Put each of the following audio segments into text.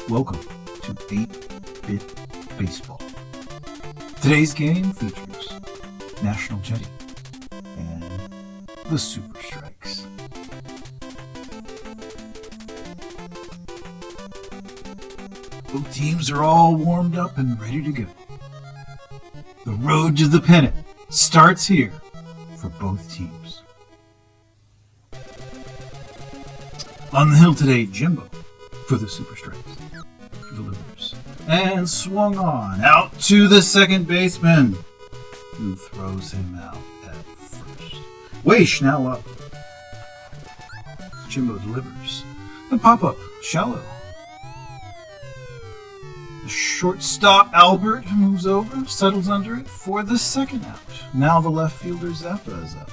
Welcome to 8-Bit Baseball. Today's game features National Jetty and the Super Strikes. Both teams are all warmed up and ready to go. The road to the pennant starts here for both teams. On the hill today, Jimbo for the Super Strikes delivers and swung on out to the second baseman, who throws him out at first. Weish now up. Jimbo delivers. The pop-up shallow. The shortstop Albert moves over, settles under it for the second out. Now the left fielder Zappa is up.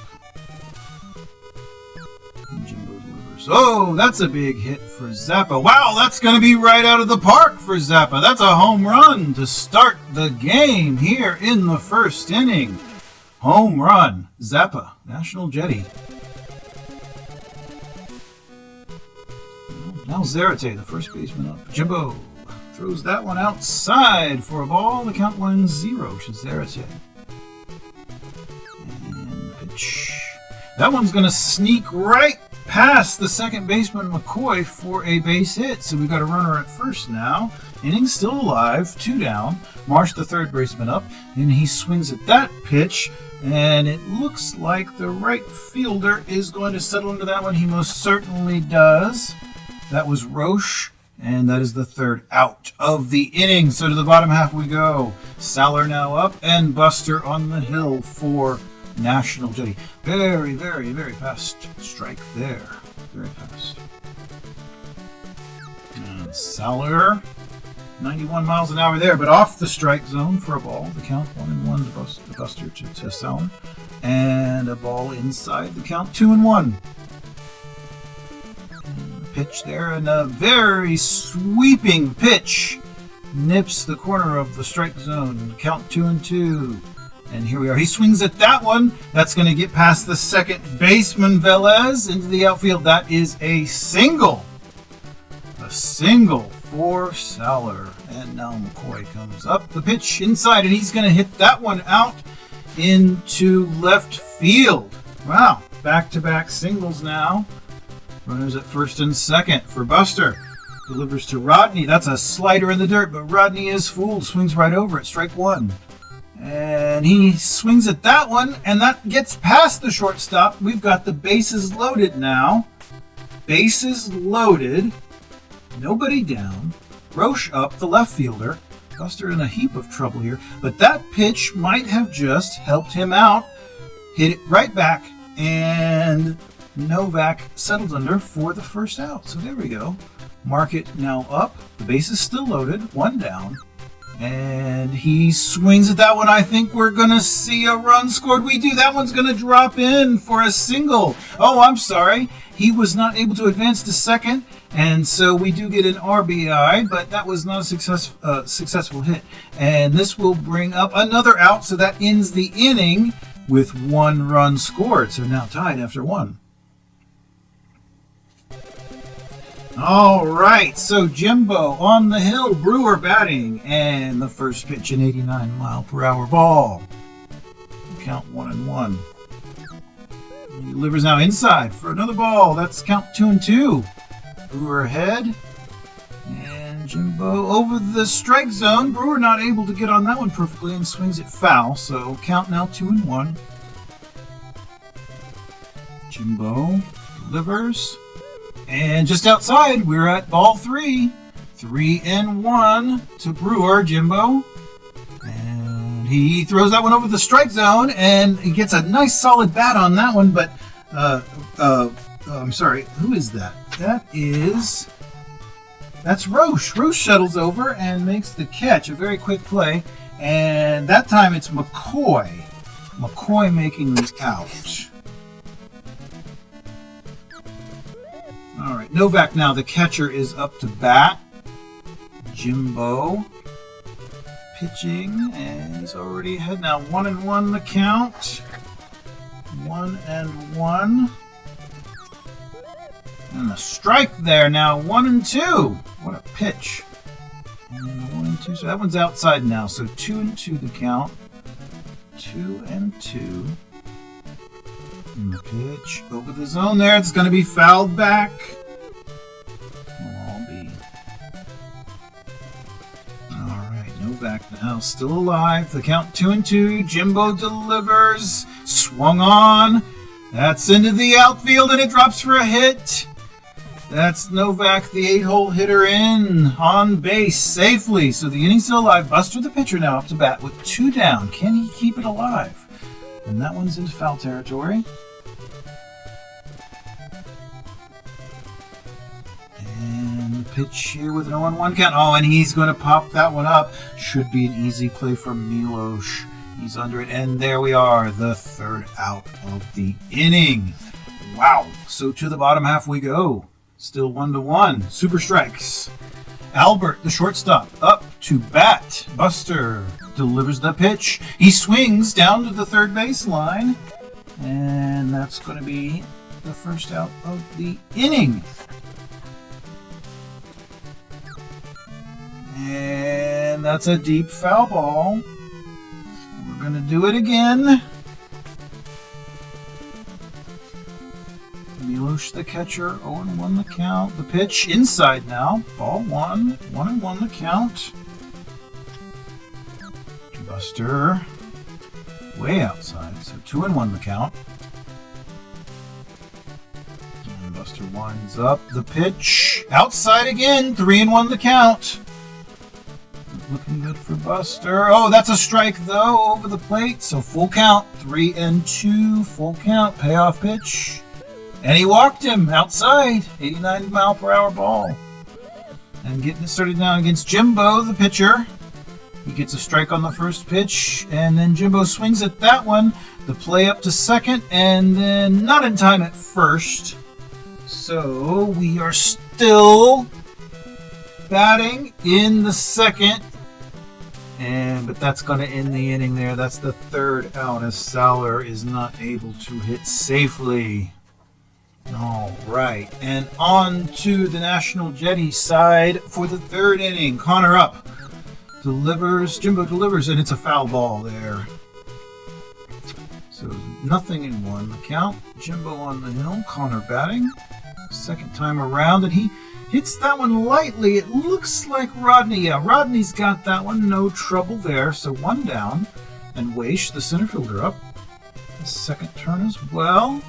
And Jimbo delivers. Oh, that's a big hit for Zappa. Wow, that's going to be right out of the park for Zappa. That's a home run to start the game here in the first inning. Home run. Zappa, National Jetty. Now Zarate, the first baseman up. Jimbo throws that one outside for a ball. The count 1-0 to Zarate. And pitch. That one's going to sneak right past the second baseman McCoy for a base hit. So we've got a runner at first now. Inning still alive, 2 down. Marsh, the third baseman, up, and he swings at that pitch. And it looks like the right fielder is going to settle into that one. He most certainly does. That was Roche, and that is the third out of the inning. So to the bottom half we go. Saller now up, and Buster on the hill for National Jetty. Very, very, very fast strike there. Very fast. And Saller, 91 miles an hour there, but off the strike zone for a ball. The count 1-1 to Buster to Saller. And a ball inside. The count 2-1. Pitch there, and a very sweeping pitch nips the corner of the strike zone. Count 2-2. And here we are. He swings at that one. That's going to get past the second baseman, Velez, into the outfield. That is a single. A single for Saller. And now McCoy comes up the pitch inside, and he's going to hit that one out into left field. Wow. Back-to-back singles now. Runners at first and second for Buster. Delivers to Rodney. That's a slider in the dirt, but Rodney is fooled. Swings right over it. Strike one. And he swings at that one, and that gets past the shortstop. We've got the bases loaded now. Bases loaded. Nobody down. Roche up, the left fielder. Buster in a heap of trouble here. But that pitch might have just helped him out. Hit it right back, and Novak settles under for the first out. So there we go. Market now up. The base is still loaded. One down. And he swings at that one. I think we're going to see a run scored. We do. That one's going to drop in for a single. Oh, I'm sorry. He was not able to advance to second. And so we do get an RBI, but that was not a successful hit. And this will bring up another out. So that ends the inning with 1 run scored. So now tied after 1. All right, so Jimbo on the hill, Brewer batting, and the first pitch, an 89-mile-per-hour ball. Count 1-1. He delivers now inside for another ball. That's count 2-2. Brewer ahead, and Jimbo over the strike zone. Brewer not able to get on that one perfectly and swings it foul. So count now 2-1. Jimbo delivers. And just outside, we're at ball 3. 3-1 to Brewer, Jimbo. And he throws that one over the strike zone, and he gets a nice solid bat on that one. But, I'm sorry, who is that? That's Roche. Roche shuttles over and makes the catch. A very quick play. And that time it's McCoy. McCoy making the out. All right, Novak now, the catcher, is up to bat. Jimbo pitching, and he's already ahead now. 1-1 the count. 1-1. And a strike there now, 1-2. What a pitch. And 1-2, so that one's outside now. So 2-2 the count. 2-2. And the pitch over the zone there. It's going to be fouled back. Back now, still alive. The count 2-2. Jimbo delivers. Swung on. That's into the outfield and it drops for a hit. That's Novak, the 8-hole hitter, in on base safely. So the inning's still alive. Buster, the pitcher, now up to bat with 2 down. Can he keep it alive? And that one's into foul territory. Pitch here with an 0-1 count. Oh, and he's going to pop that one up. Should be an easy play from Milos. He's under it, and there we are, the 3rd out of the inning. Wow. So to the bottom half we go. Still 1-1. Super strikes. Albert, the shortstop, up to bat. Buster delivers the pitch. He swings down to the 3rd baseline, and that's going to be the 1st out of the inning. And that's a deep foul ball. We're going to do it again. Milos, the catcher, 0-1 the count. The pitch inside now. Ball 1. 1-1 the count. Buster way outside. So 2-1 the count. And Buster winds up the pitch. Outside again. 3-1 the count. Looking good for Buster. Oh, that's a strike, though, over the plate. So full count. 3-2. Full count. Payoff pitch. And he walked him outside. 89-mile-per-hour ball. And getting it started now against Jimbo, the pitcher. He gets a strike on the first pitch. And then Jimbo swings at that one. The play up to second. And then not in time at first. So we are still batting in the second. But that's going to end the inning there. That's the 3rd out as Sauer is not able to hit safely. All right. And on to the National Jetty side for the 3rd inning. Connor up. Delivers. Jimbo delivers, and it's a foul ball there. So 0-1 the count. Jimbo on the hill. Connor batting. Second time around, and he hits that one lightly. It looks like Rodney. Yeah, Rodney's got that one. No trouble there. So 1 down. And Weish, the center fielder, up. The second turn as well.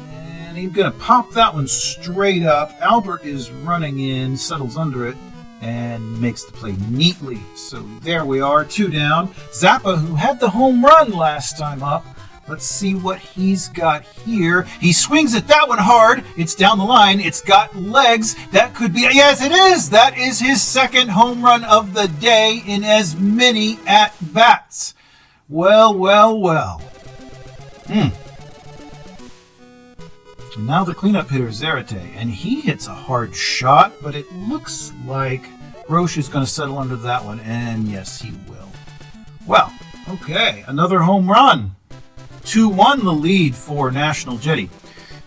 And he's going to pop that one straight up. Albert is running in, settles under it, and makes the play neatly. So there we are, 2 down. Zappa, who had the home run last time up. Let's see what he's got here. He swings at that one hard. It's down the line. It's got legs. That could be... Yes, it is. That is his 2nd home run of the day in as many at-bats. Well. Now the cleanup hitter, Zarate. And he hits a hard shot, but it looks like Roche is going to settle under that one. And yes, he will. Well, okay. Another home run. 2-1 the lead for National Jetty.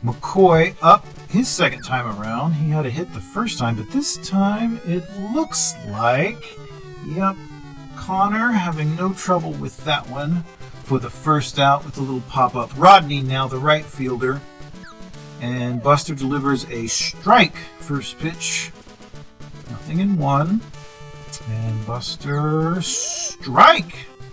McCoy up his 2nd time around. He had a hit the first time, but this time it looks like, yep, Connor having no trouble with that one for the 1st out with a little pop-up. Rodney now the right fielder. And Buster delivers a strike. First pitch. 0-1. And Buster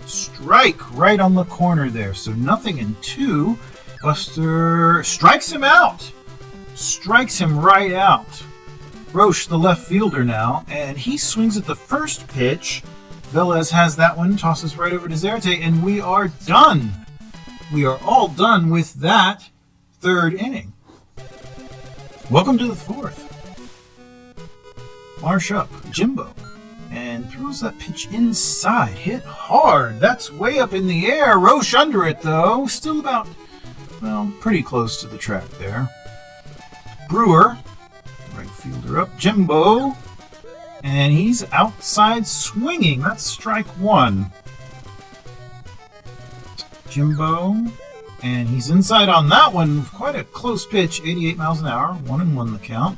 strike right on the corner there. So 0-2. Buster strikes him out. Strikes him right out. Roche, the left fielder now, and he swings at the first pitch. Velez has that one, tosses right over to Zarate, and we are done. We are all done with that 3rd inning. Welcome to the 4th. Marsh up, Jimbo. And throws that pitch inside. Hit hard. That's way up in the air. Roche under it, though. Still about, well, pretty close to the track there. Brewer, right fielder up. Jimbo. And he's outside swinging. That's strike 1. Jimbo And he's inside on that one. Quite a close pitch, 88 miles an hour. 1-1 the count.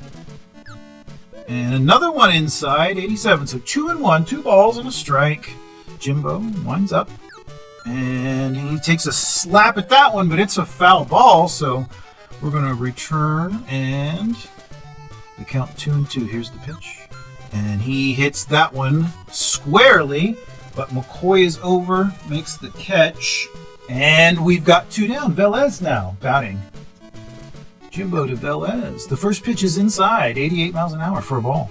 And another one inside, 87. So 2-1, 2 balls and a strike. Jimbo winds up. And he takes a slap at that one, but it's a foul ball. So we're going to return and the count 2-2. Here's the pitch. And he hits that one squarely. But McCoy is over, makes the catch. And we've got 2 down. Velez now batting. Jimbo to Velez. The first pitch is inside, 88 miles an hour for a ball.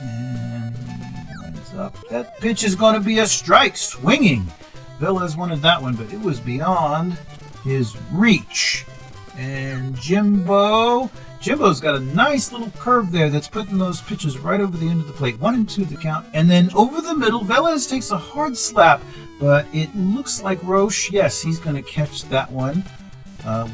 And he winds up. That pitch is going to be a strike, swinging. Velez wanted that one, but it was beyond his reach. And Jimbo's got a nice little curve there that's putting those pitches right over the end of the plate. 1-2 the count. And then over the middle, Velez takes a hard slap, but it looks like Roche, yes, he's going to catch that one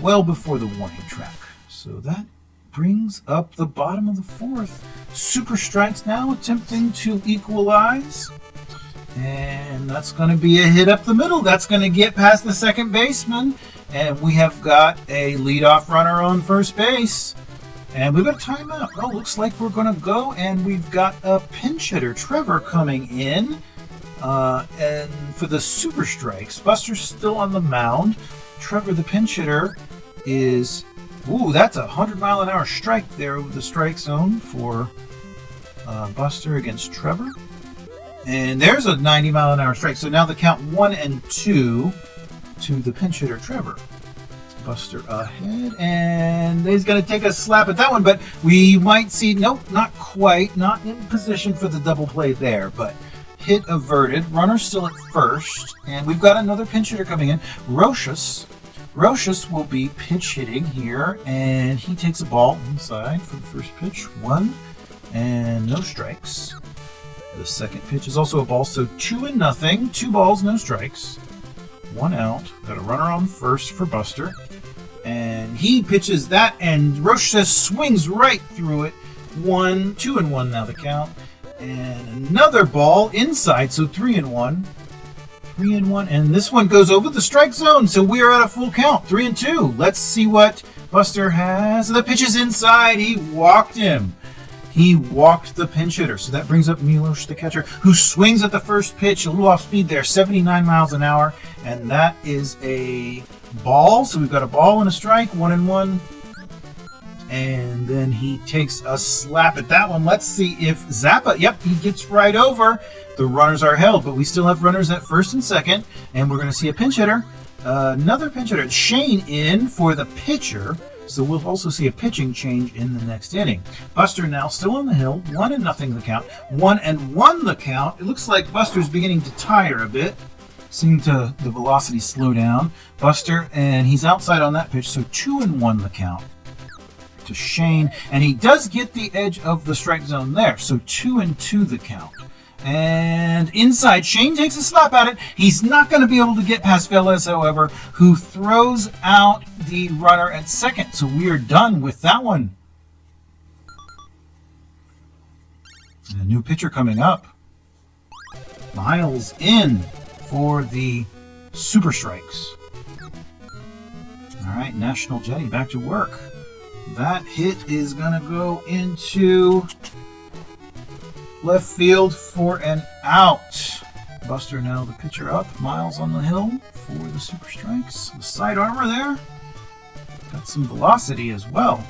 well before the warning track. So that brings up the bottom of the 4th. Super strikes now attempting to equalize. And that's going to be a hit up the middle. That's going to get past the second baseman. And we have got a leadoff runner on first base. And we've got a timeout. Well, looks like we're going to go, and we've got a pinch hitter, Trevor, coming in. And for the super strikes, Buster's still on the mound. Trevor, the pinch hitter, is... Ooh, that's a 100-mile-an-hour strike there over the strike zone for Buster against Trevor. And there's a 90-mile-an-hour strike. So now the count 1-2 to the pinch hitter, Trevor. Buster ahead, and he's going to take a slap at that one, but we might see, nope, not quite, not in position for the double play there, but hit averted. Runner still at first, and we've got another pinch hitter coming in. Roches will be pitch hitting here, and he takes a ball inside for the first pitch. 1 and no strikes. The second pitch is also a ball, so 2-0, 2 balls, no strikes. 1 out. Got a runner on first for Buster. And he pitches that, and Roche swings right through it. 2-1 now the count. And another ball inside, so 3-1. 3-1, and this one goes over the strike zone, so we are at a full count. 3-2. Let's see what Buster has. The pitch is inside. He walked him. He walked the pinch hitter. So that brings up Milos, the catcher, who swings at the first pitch, a little off speed there, 79 miles an hour. And that is a ball. So we've got a ball and a strike, 1-1. And then he takes a slap at that one. Let's see if Zappa, yep, he gets right over. The runners are held, but we still have runners at first and second. And we're going to see a pinch hitter. Another pinch hitter. Shane in for the pitcher. So we'll also see a pitching change in the next inning. Buster now still on the hill, 1-0 the count. 1-1 the count. It looks like Buster's beginning to tire a bit. Seem to the velocity slow down. Buster, and he's outside on that pitch, so 2-1 the count to Shane. And he does get the edge of the strike zone there, so 2-2 the count. And inside, Shane takes a slap at it. He's not going to be able to get past Velez, however, who throws out the runner at second. So we are done with that one. And a new pitcher coming up. Miles in for the super strikes. All right, National Jetty back to work. That hit is going to go into left field for an out. Buster now the pitcher up. Miles on the hill for the super strikes. The side armor there. Got some velocity as well.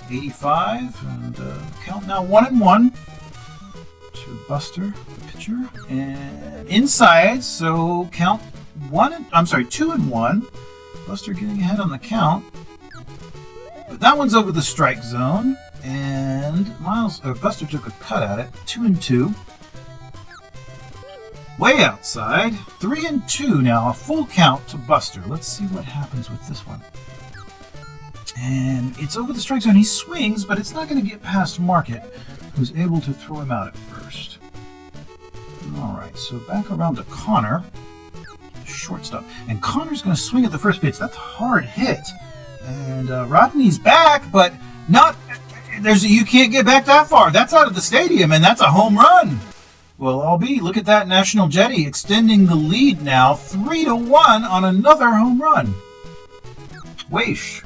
85 and count now 1-1 to Buster the pitcher. And inside, so count 2-1. Buster getting ahead on the count. But that one's over the strike zone. And Buster took a cut at it. 2-2. Way outside. 3-2 now. A full count to Buster. Let's see what happens with this one. And it's over the strike zone. He swings, but it's not going to get past Market, who's able to throw him out at first. All right, so back around to Connor. Shortstop. And Connor's going to swing at the first pitch. That's a hard hit. And Rodney's back, but not... you can't get back that far. That's out of the stadium, and that's a home run. will all be. Look at that, National Jetty extending the lead now 3-1 on another home run. Weish.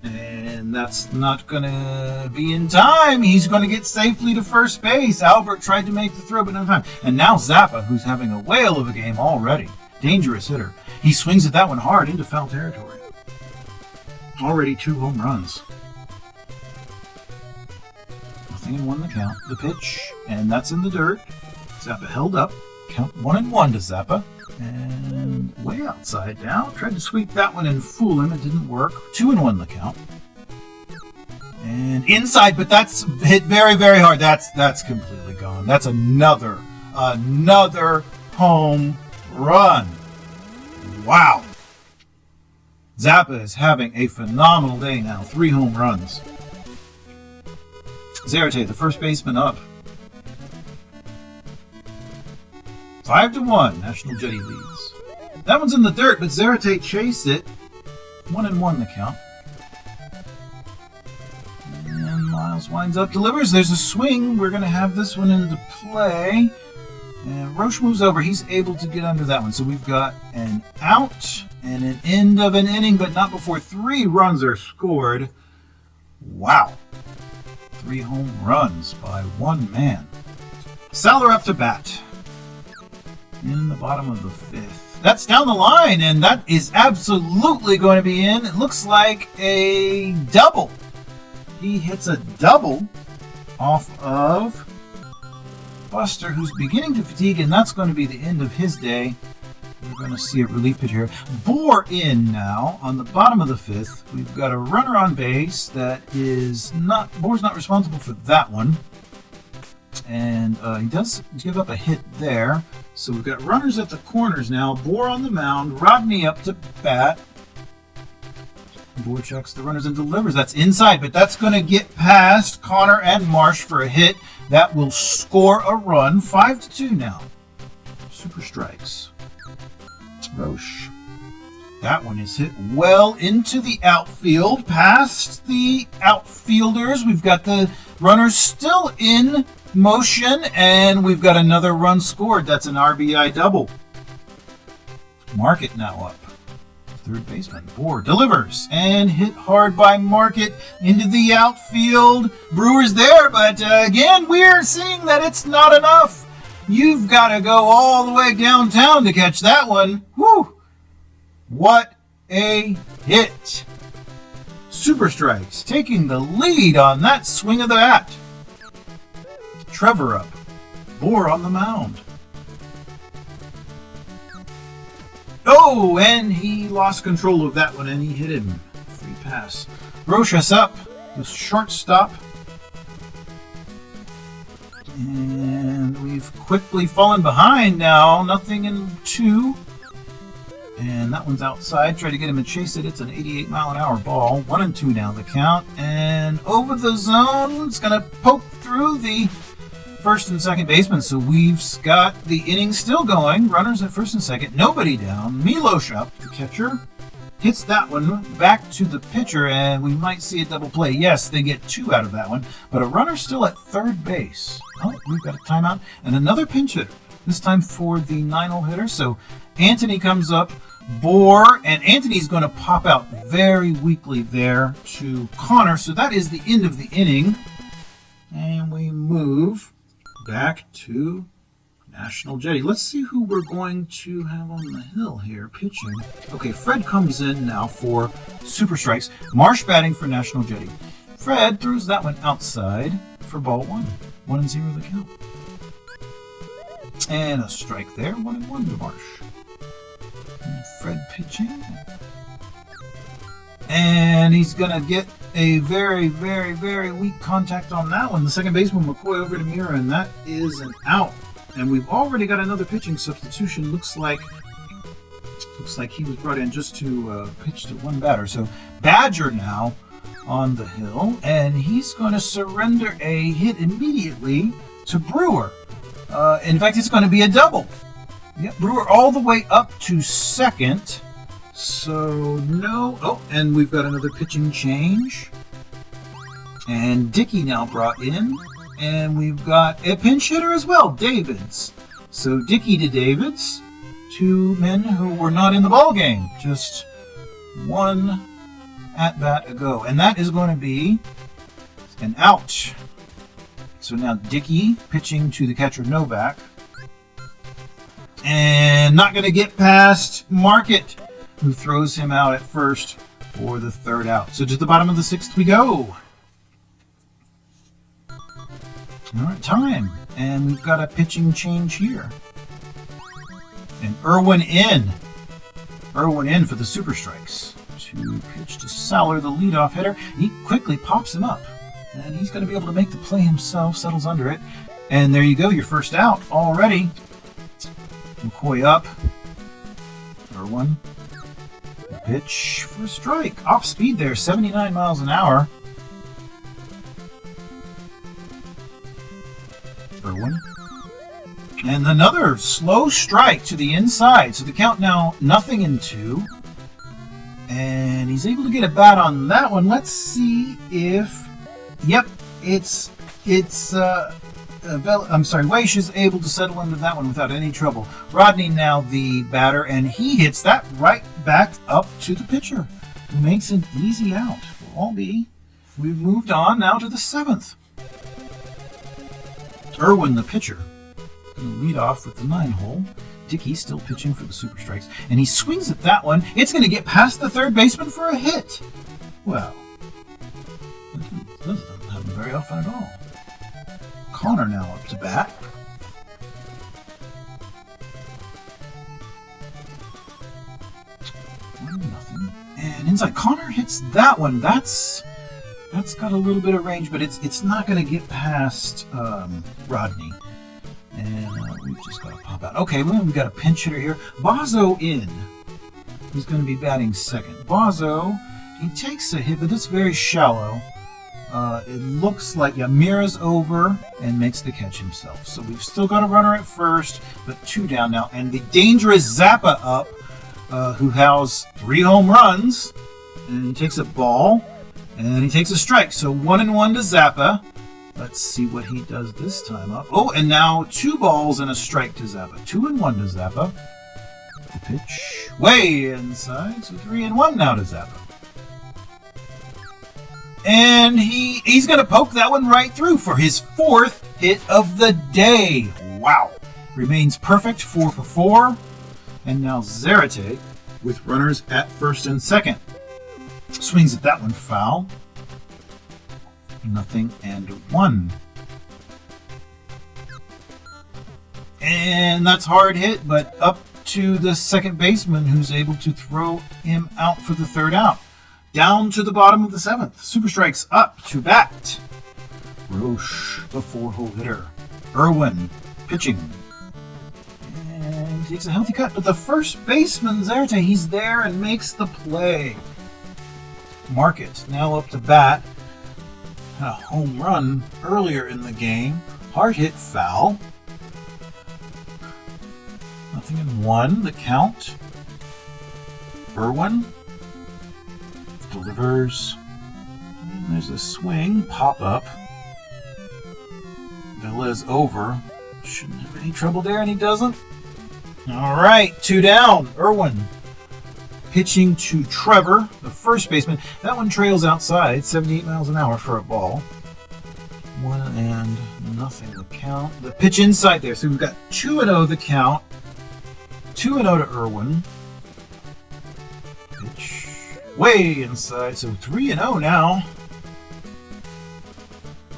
And that's not going to be in time. He's going to get safely to first base. Albert tried to make the throw, but no time. And now Zappa, who's having a whale of a game already. Dangerous hitter. He swings at that one hard into foul territory. Already 2 home runs. Nothing in 1 the count. The pitch, and that's in the dirt. Zappa held up. Count 1-1 to Zappa. And way outside now. Tried to sweep that one and fool him. It didn't work. 2-1 the count. And inside, but that's hit very, very hard. That's completely gone. That's another home run. Wow. Zappa is having a phenomenal day now. 3 home runs. Zarate, the first baseman, up. 5-1. National Jetty leads. That one's in the dirt, but Zarate chased it. 1-1 the count. And Miles winds up, delivers. There's a swing. We're going to have this one into play. And Roche moves over. He's able to get under that one. So we've got an out and an end of an inning, but not before 3 runs are scored. Wow. 3 home runs by 1 man. Saller up to bat. In the bottom of the 5th. That's down the line, and that is absolutely going to be in. It looks like a double. He hits a double off of Buster, who's beginning to fatigue, and that's going to be the end of his day. We're going to see a relief pitch here. Bohr in now on the bottom of the 5th. We've got a runner on base that is not, Bohr's not responsible for that one. And he does give up a hit there. So we've got runners at the corners now. Bohr on the mound. Rodney up to bat. Bohr checks the runners and delivers. That's inside, but that's going to get past Connor and Marsh for a hit. That will score a run. 5-2 now. Super strikes. Roche. That one is hit well into the outfield. Past the outfielders. We've got the runners still in motion, and we've got another run scored. That's an RBI double. Market now up. Third baseman Bohr delivers and hit hard by Market into the outfield. Brewer's there, but again, we're seeing that it's not enough. You've got to go all the way downtown to catch that one. Whew! What a hit. Super Strikes taking the lead on that swing of the bat. Trevor up. Bohr on the mound. Oh, and he lost control of that one, and he hit him. Free pass. Rochas up. The shortstop. And we've quickly fallen behind now. Nothing in 2. And that one's outside. Try to get him to chase it. It's an 88-mile-an-hour ball. 1-2 now the count. And over the zone. It's going to poke through the first and second baseman. So we've got the inning still going. Runners at first and second. Nobody down. Milos up, the catcher. Hits that one back to the pitcher, and we might see a double play. Yes, they get 2 out of that one. But a runner still at third base. Oh, we've got a timeout. And another pinch hitter. This time for the 9-hole hitter. So Anthony comes up. Bohr, and Anthony's going to pop out very weakly there to Connor. So that is the end of the inning. And we move back to National Jetty. Let's see who we're going to have on the hill here pitching. Okay, Fred comes in now for Super Strikes. Marsh batting for National Jetty. Fred throws that one outside for ball 1. 1-0 the count. And a strike there. 1-1 to Marsh. And Fred pitching. And he's going to get a very, very, very weak contact on that one. The second baseman, McCoy, over to Mira, and that is an out. And we've already got another pitching substitution. Looks like he was brought in just to pitch to one batter. So Badger now on the hill, and he's going to surrender a hit immediately to Brewer. In fact, it's going to be a double. Yep, Brewer all the way up to second. So no. Oh, and we've got another pitching change. And Dickey now brought in. And we've got a pinch hitter as well, Davids. So Dickey to Davids, two men who were not in the ball game, just one at bat ago, and that is going to be an out. So now Dickey pitching to the catcher Novak, and not going to get past Market, who throws him out at first for the third out. So to the bottom of the sixth we go. All right, time, and we've got a pitching change here. And Irwin in for the Super Strikes to pitch to Sauer, the leadoff hitter. He quickly pops him up, and he's going to be able to make the play himself, settles under it. And there you go, your first out already. McCoy up. Irwin. Pitch for a strike. Off speed there, 79 miles an hour. Irwin. And another slow strike to the inside. So the count now 0-2. And he's able to get a bat on that one. Let's see if... Yep, Weish is able to settle into that one without any trouble. Rodney now the batter, and he hits that right back up to the pitcher, who makes an easy out. We've moved on now to the seventh. Irwin, the pitcher, going to lead off with the 9-hole. Dickey still pitching for the Super Strikes, and he swings at that one. It's going to get past the third baseman for a hit. Well, that doesn't happen very often at all. Connor now up to bat. Nothing. And inside, Connor hits that one. That's got a little bit of range, but it's not going to get past Rodney. And we've just got to pop out. Okay, well, we've got a pinch hitter here. Bozzo in. He's going to be batting second. Bozzo, he takes a hit, but it's very shallow. It looks like Mira's over and makes the catch himself. So we've still got a runner at first, but 2 down now. And the dangerous Zappa up, who has 3 home runs. And he takes a ball, and he takes a strike. So 1-1 to Zappa. Let's see what he does this time up. Oh, and now 2 balls and a strike to Zappa. 2-1 to Zappa. The pitch way inside, so 3-1 now to Zappa. And he's going to poke that one right through for his 4th hit of the day. Wow. Remains perfect, 4 for 4. And now Zarate with runners at first and second. Swings at that one foul. 0-1. And that's hard hit, but up to the second baseman, who's able to throw him out for the third out. Down to the bottom of the 7th. Super Strikes up to bat. Roche, the 4-hole hitter. Irwin, pitching. And takes a healthy cut, but the first baseman, Zarate, he's there and makes the play. Market, now up to bat. Had a home run earlier in the game. Hard hit foul. 0-1, the count. Irwin delivers. And there's a swing, pop up. Velez over. Shouldn't have any trouble there, and he doesn't. All right, 2 down. Irwin pitching to Trevor, the first baseman. That one trails outside, 78 miles an hour for a ball. 1-0 the count. The pitch inside there. So we've got 2-0 the count. 2-0 to Irwin. Pitch way inside, so 3-0 now.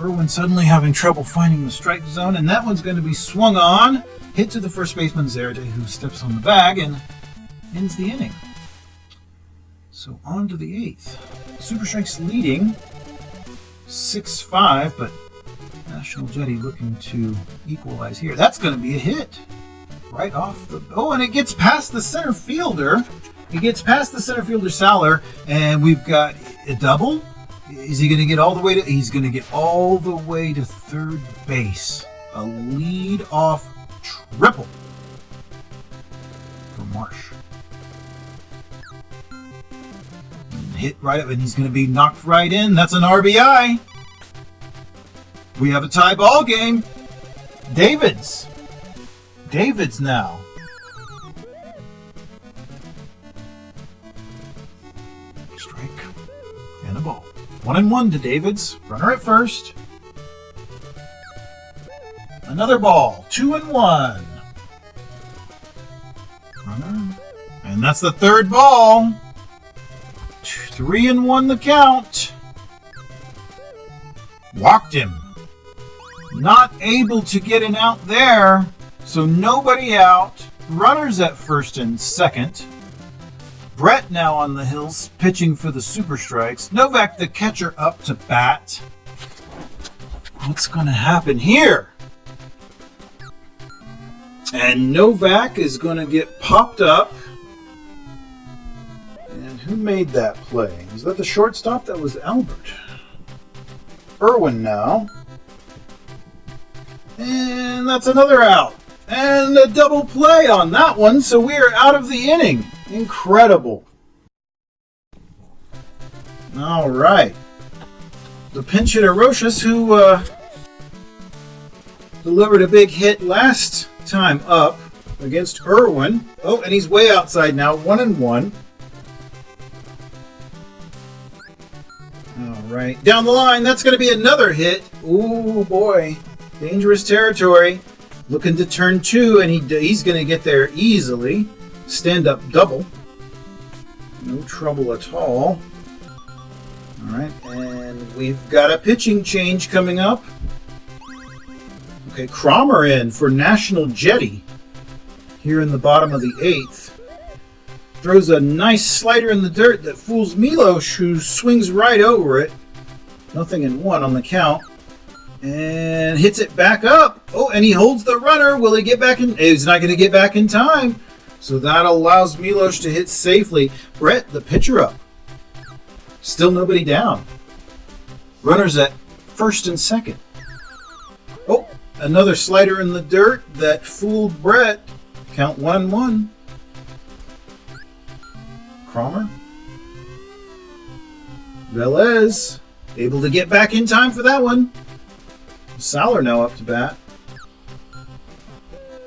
Irwin suddenly having trouble finding the strike zone, and that one's going to be swung on. Hit to the first baseman, Zarate, who steps on the bag and ends the inning. So on to the 8th. Super Strikes leading 6-5, but National Jetty looking to equalize here. That's going to be a hit. Right off the... Oh, and it gets past the center fielder. It gets past the center fielder, Sauer, and we've got a double. Is he going to get all the way to... He's going to get all the way to third base. A lead-off triple for Marsh. Hit right up, and he's going to be knocked right in. That's an RBI. We have a tie ball game. David's now. Strike and a ball. 1-1 to David's. Runner at first. Another ball. 2-1. Runner. And that's the third ball. 3-1 the count. Walked him. Not able to get an out there. So nobody out. Runners at first and second. Brett now on the hills pitching for the super strikes. Novak the catcher up to bat. What's going to happen here? And Novak is going to get popped up. And who made that play? Was that the shortstop? That was Albert. Irwin now. And that's another out. And a double play on that one, so we are out of the inning. Incredible. All right. The pinch hitter Rochus, who delivered a big hit last time up against Irwin. Oh, and he's way outside now, 1-1. All right, down the line, that's going to be another hit. Ooh, boy, dangerous territory. Looking to turn 2, and he's going to get there easily. Stand-up double. No trouble at all. All right, and we've got a pitching change coming up. Okay, Cromer in for National Jetty here in the bottom of the 8th. Throws a nice slider in the dirt that fools Milos, who swings right over it. 0-1 on the count. And hits it back up. Oh, and he holds the runner. Will he get back in? He's not going to get back in time. So that allows Milos to hit safely. Brett, the pitcher, up. Still nobody down. Runners at first and second. Oh, another slider in the dirt that fooled Brett. Count 1-1. Cromer. Velez able to get back in time for that one. Sauer now up to bat.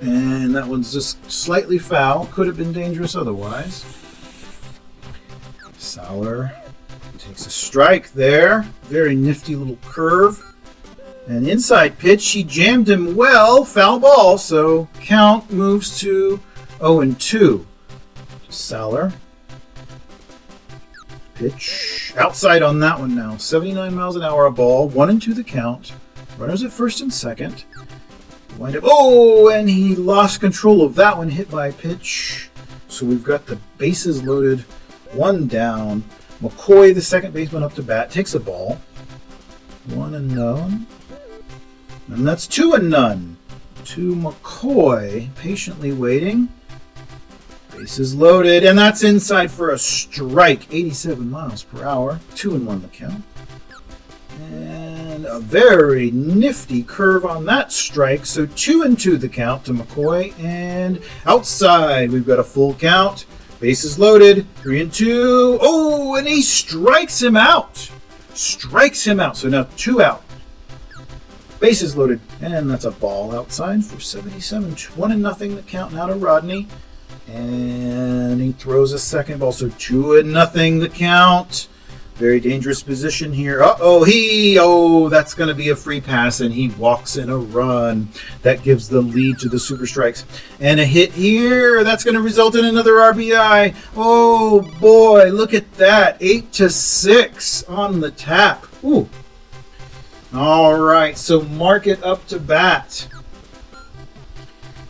And that one's just slightly foul. Could have been dangerous otherwise. Sauer takes a strike there. Very nifty little curve. An inside pitch. He jammed him well. Foul ball. So count moves to 0-2. Sauer. Pitch. Outside on that one now. 79 miles an hour a ball. 1-2 the count. Runners at first and second. Wind up. Oh, and he lost control of that one. Hit by a pitch. So we've got the bases loaded. 1 down. McCoy, the second baseman, up to bat. Takes a ball. 1-0. And that's 2-0. To McCoy. Patiently waiting. Bases loaded. And that's inside for a strike. 87 miles per hour. 2-1 the count. And a very nifty curve on that strike. So 2-2 the count to McCoy. And outside, we've got a full count. Bases loaded. 3-2. Oh, and he strikes him out. Strikes him out. So now 2 out. Bases loaded. And that's a ball outside for 77. 1-0 the count now to Rodney. And he throws a second ball. So 2-0 the count. Very dangerous position here. That's going to be a free pass, and he walks in a run. That gives the lead to the Super Strikes. And a hit here. That's going to result in another RBI. Oh, boy, look at that. 8-6 on the tap. Ooh. All right, so mark it up to bat.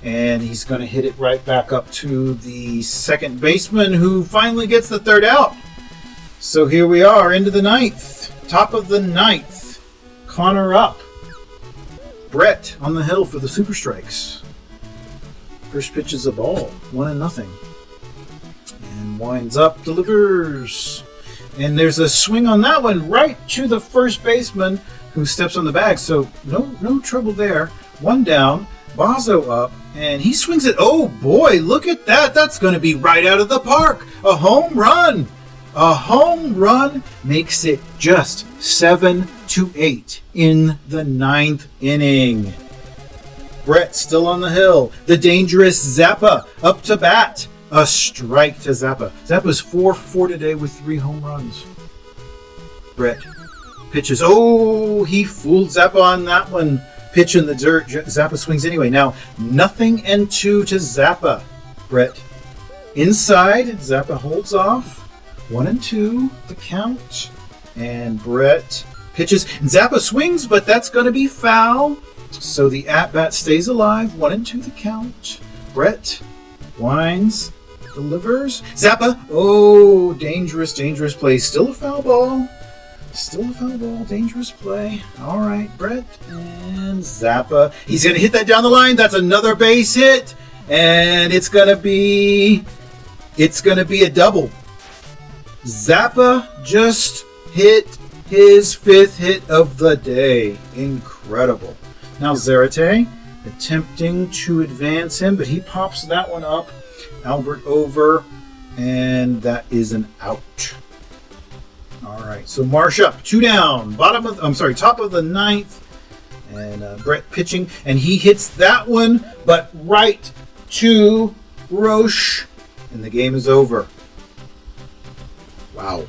And he's going to hit it right back up to the second baseman, who finally gets the third out. So here we are, into the 9th. Top of the 9th. Connor up. Brett on the hill for the Super Strikes. First pitch is a ball. 1-0. And winds up, delivers. And there's a swing on that one right to the first baseman, who steps on the bag. So no trouble there. 1 down. Bazo up. And he swings it. Oh boy, look at that. That's going to be right out of the park. A home run. A home run makes it just 7-8 in the 9th inning. Brett still on the hill. The dangerous Zappa up to bat. A strike to Zappa. Zappa's 4-4 today with 3 home runs. Brett pitches. Oh, he fooled Zappa on that one. Pitch in the dirt. Zappa swings anyway. Now, 0-2 to Zappa. Brett inside. Zappa holds off. 1-2 the count. And Brett pitches. And Zappa swings, but that's going to be foul. So the at-bat stays alive. 1-2 the count. Brett winds, delivers. Zappa. Oh, dangerous play. Still a foul ball. Dangerous play. All right, Brett and Zappa. He's going to hit that down the line. That's another base hit. And it's going to be a double. Zappa just hit his 5th hit of the day. Incredible. Now Zarate attempting to advance him, but he pops that one up. Albert over, and that is an out. All right, so Marsh up, 2 down, top of the 9th, and Brett pitching, and he hits that one, but right to Roche, and the game is over. Wow.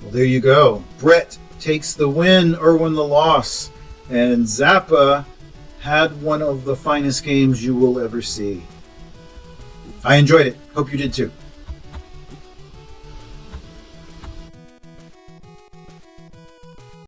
Well, there you go. Brett takes the win, Irwin the loss. And Zappa had one of the finest games you will ever see. I enjoyed it. Hope you did too.